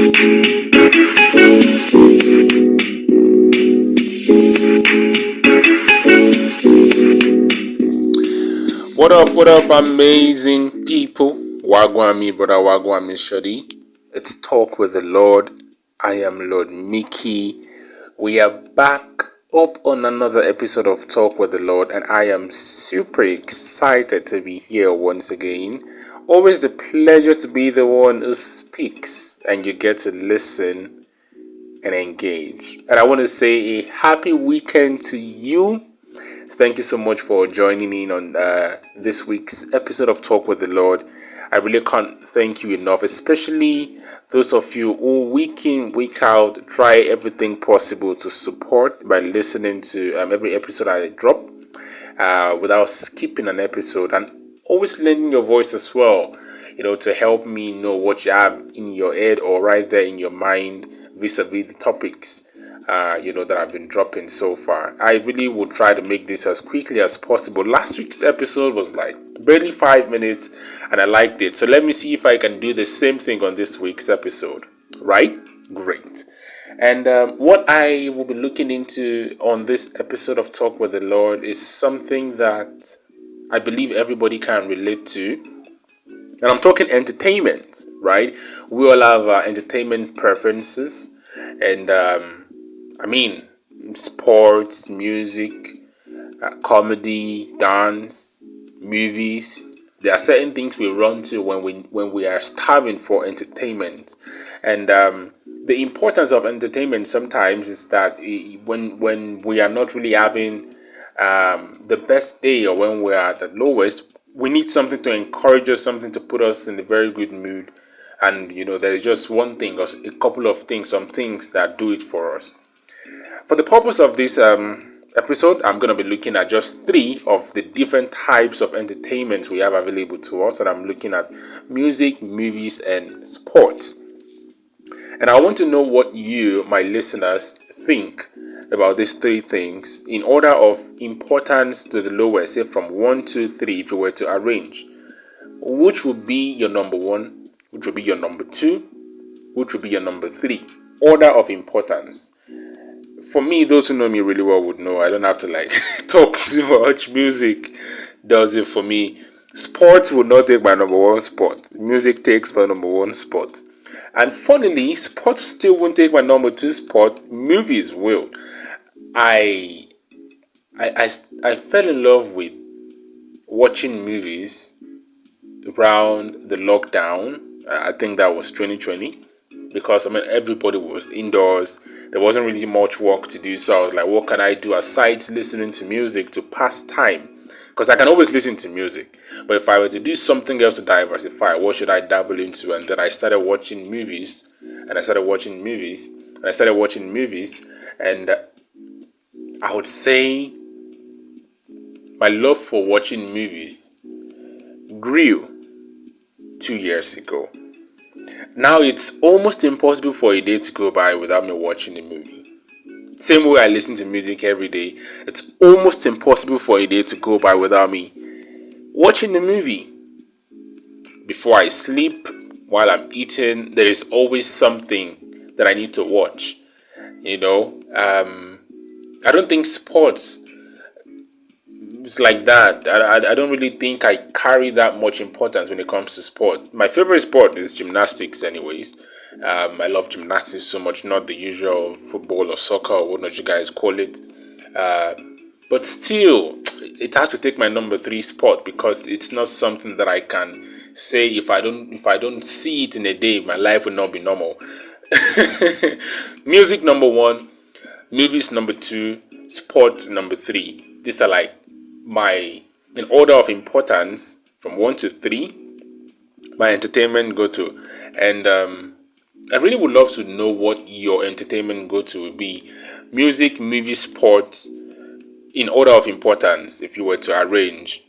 What up, amazing people? Wagwan me, brother Wagwan me, Shadi. It's Talk with the Lord. I am Lord Mickey. We are back up on another episode of Talk with the Lord, and I am super excited to be here once again. Always a pleasure to be the one who speaks, and you get to listen and engage. And I want to say a happy weekend to you. Thank you so much for joining in on this week's episode of Talk with the Lord. I really can't thank you enough, especially those of you who week in, week out try everything possible to support by listening to every episode I drop without skipping an episode, and always lending your voice as well, to help me know what you have in your head or right there in your mind vis-a-vis the topics that I've been dropping so far. I really will try to make this as quickly as possible. Last week's episode was like barely 5 minutes, and I liked it. So let me see if I can do the same thing on this week's episode. Right? Great. And what I will be looking into on this episode of Talk with the Lord is something that I believe everybody can relate to. And I'm talking entertainment, right? We all have entertainment preferences. And sports, music, comedy, dance, movies. There are certain things we run to when we are starving for entertainment, and the importance of entertainment sometimes is that when we are not really having the best day, or when we are at the lowest, we need something to encourage us, something to put us in a very good mood. And there is just one thing or a couple of things, some things that do it for us. For the purpose of this episode, I'm going to be looking at just three of the different types of entertainment we have available to us, and I'm looking at music, movies, and sports. And I want to know what you, my listeners, think about these three things in order of importance to the lowest, say from 1 to 3 if you were to arrange. Which would be your number 1? Which would be your number 2? Which would be your number 3? Order of importance. For me, those who know me really well would know I don't have to talk too much. Music does it for me. Sports would not take my number 1 spot. Music takes my number 1 spot. And funnily, sports still won't take my number 2 spot. Movies will. I fell in love with watching movies around the lockdown. I think that was 2020, because everybody was indoors. There wasn't really much work to do, so I was like, what can I do aside listening to music to pass time? Because I can always listen to music, but if I were to do something else to diversify, what should I dabble into? And then I started watching movies, and I started watching movies, and I started watching movies, and I would say my love for watching movies grew 2 years ago. Now it's almost impossible for a day to go by without me watching a movie. Same way I listen to music every day, it's almost impossible for a day to go by without me watching a movie. Before I sleep, while I'm eating, there is always something that I need to watch. I don't think sports is like that. I don't really think I carry that much importance when it comes to sport. My favorite sport is gymnastics anyways. I love gymnastics so much, not the usual football or soccer or what not you guys call it. But still, it has to take my number 3 spot, because it's not something that I can say if I don't see it in a day, my life will not be normal. Music number 1, movies number 2, sports number 3. These are like my, in order of importance, from 1 to 3, my entertainment go-to. And I really would love to know what your entertainment go-to would be. Music, movies, sports, in order of importance. If you were to arrange,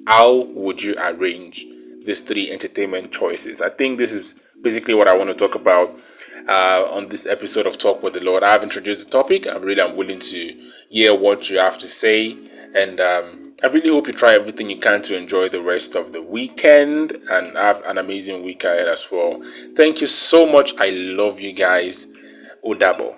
how would you arrange these 3 entertainment choices? I think this is basically what I want to talk about on this episode of Talk with the Lord. I have introduced the topic. I'm willing to hear what you have to say, and I really hope you try everything you can to enjoy the rest of the weekend and have an amazing week ahead as well. Thank you so much. I love you guys. Odabo.